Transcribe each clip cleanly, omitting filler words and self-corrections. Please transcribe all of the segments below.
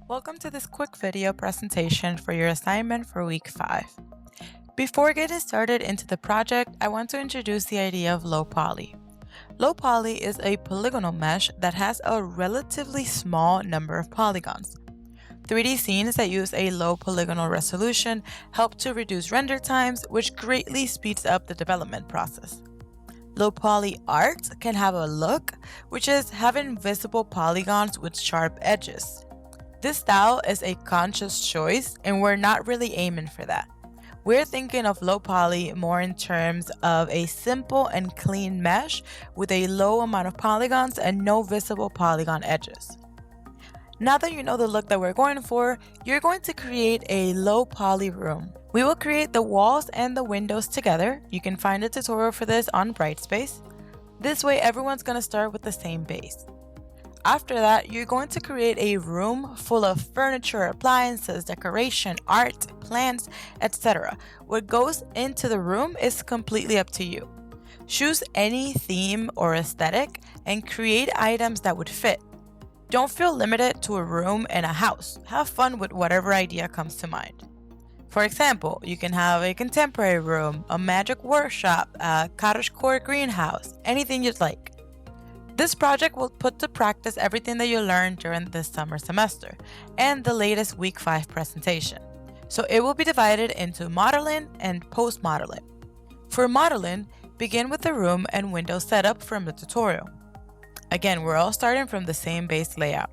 Welcome to this quick video presentation for your assignment for week 5. Before getting started into the project, I want to introduce the idea of low poly. Low poly is a polygonal mesh that has a relatively small number of polygons. 3D scenes that use a low polygonal resolution help to reduce render times, which greatly speeds up the development process. Low poly art can have a look, which is having visible polygons with sharp edges. This style is a conscious choice, and we're not really aiming for that. We're thinking of low poly more in terms of a simple and clean mesh with a low amount of polygons and no visible polygon edges. Now that you know the look that we're going for, you're going to create a low poly room. We will create the walls and the windows together. You can find a tutorial for this on Brightspace. This way, everyone's going to start with the same base. After that, you're going to create a room full of furniture, appliances, decoration, art, plants, etc. What goes into the room is completely up to you. Choose any theme or aesthetic and create items that would fit. Don't feel limited to a room and a house. Have fun with whatever idea comes to mind. For example, you can have a contemporary room, a magic workshop, a cottagecore greenhouse, anything you'd like. This project will put to practice everything that you learned during this summer semester and the latest week 5 presentation. So it will be divided into modeling and post-modeling. For modeling, begin with the room and window setup from the tutorial. Again, we're all starting from the same base layout.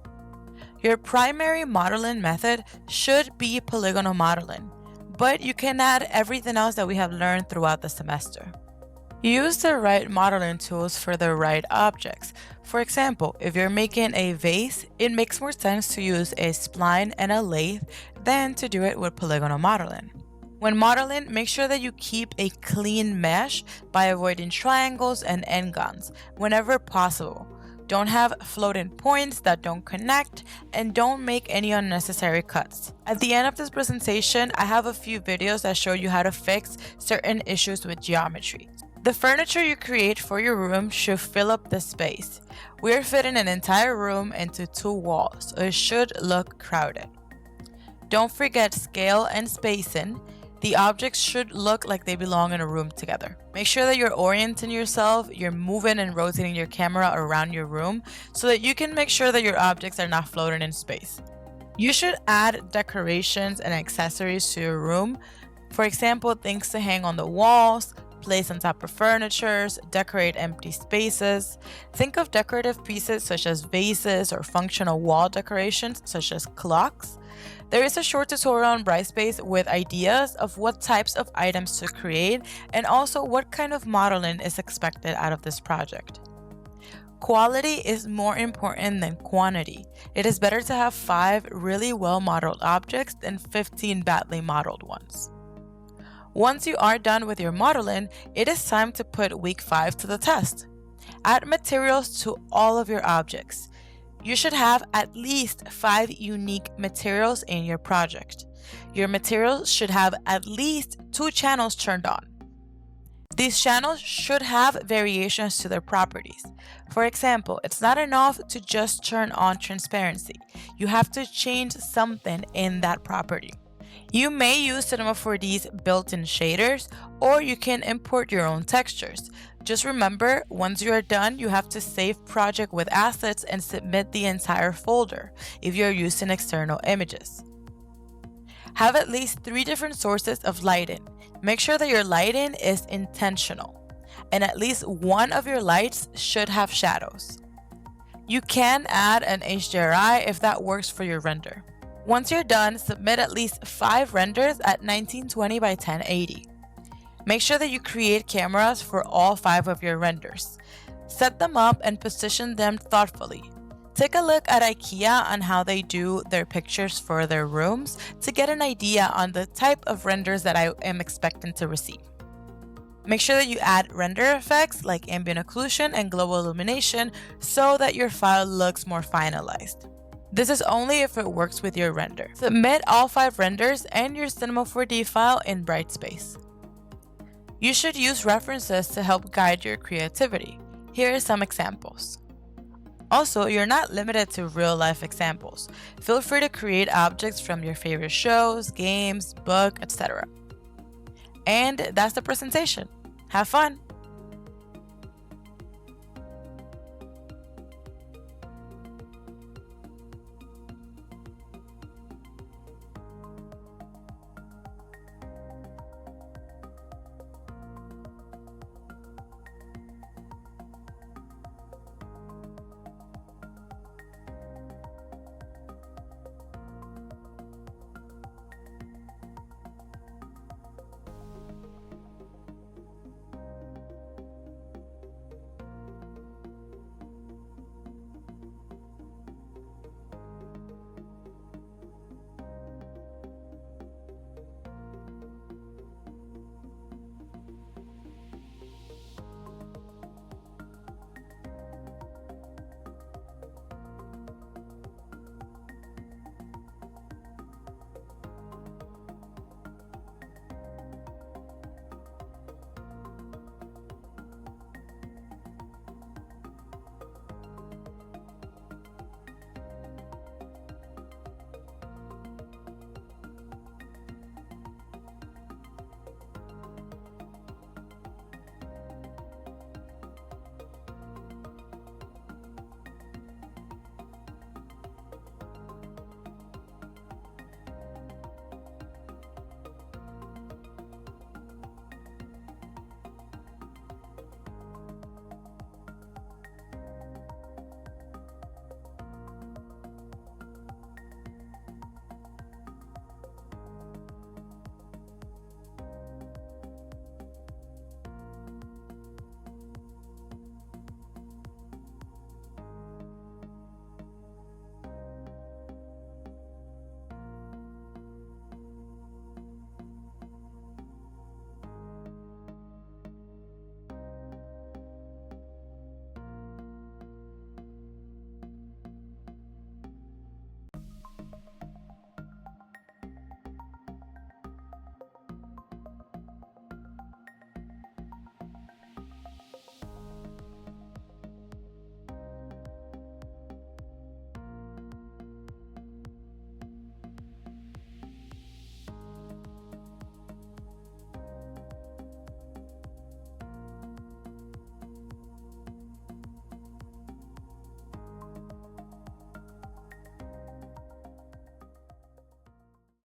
Your primary modeling method should be polygonal modeling, but you can add everything else that we have learned throughout the semester. Use the right modeling tools for the right objects. For example, if you're making a vase, it makes more sense to use a spline and a lathe than to do it with polygonal modeling. When modeling, make sure that you keep a clean mesh by avoiding triangles and n-gons whenever possible. Don't have floating points that don't connect, and don't make any unnecessary cuts. At the end of this presentation, I have a few videos that show you how to fix certain issues with geometry. The furniture you create for your room should fill up the space. We're fitting an entire room into 2 walls, so it should look crowded. Don't forget scale and spacing. The objects should look like they belong in a room together. Make sure that you're orienting yourself, you're moving and rotating your camera around your room so that you can make sure that your objects are not floating in space. You should add decorations and accessories to your room. For example, things to hang on the walls, place on top of furniture, decorate empty spaces. Think of decorative pieces such as vases or functional wall decorations such as clocks. There is a short tutorial on Brightspace with ideas of what types of items to create and also what kind of modeling is expected out of this project. Quality is more important than quantity. It is better to have 5 really well modeled objects than 15 badly modeled ones. Once you are done with your modeling, it is time to put week 5 to the test. Add materials to all of your objects. You should have at least 5 unique materials in your project. Your materials should have at least 2 channels turned on. These channels should have variations to their properties. For example, it's not enough to just turn on transparency. You have to change something in that property. You may use Cinema 4D's built-in shaders, or you can import your own textures. Just remember, once you are done, you have to save project with assets and submit the entire folder if you're using external images. Have at least 3 different sources of lighting. Make sure that your lighting is intentional, and at least one of your lights should have shadows. You can add an HDRI if that works for your render. Once you're done, submit at least 5 renders at 1920 by 1080. Make sure that you create cameras for all 5 of your renders. Set them up and position them thoughtfully. Take a look at IKEA on how they do their pictures for their rooms to get an idea on the type of renders that I am expecting to receive. Make sure that you add render effects like ambient occlusion and global illumination so that your file looks more finalized. This is only if it works with your render. Submit all 5 renders and your Cinema 4D file in Brightspace. You should use references to help guide your creativity. Here are some examples. Also, you're not limited to real-life examples. Feel free to create objects from your favorite shows, games, book, etc. And that's the presentation. Have fun!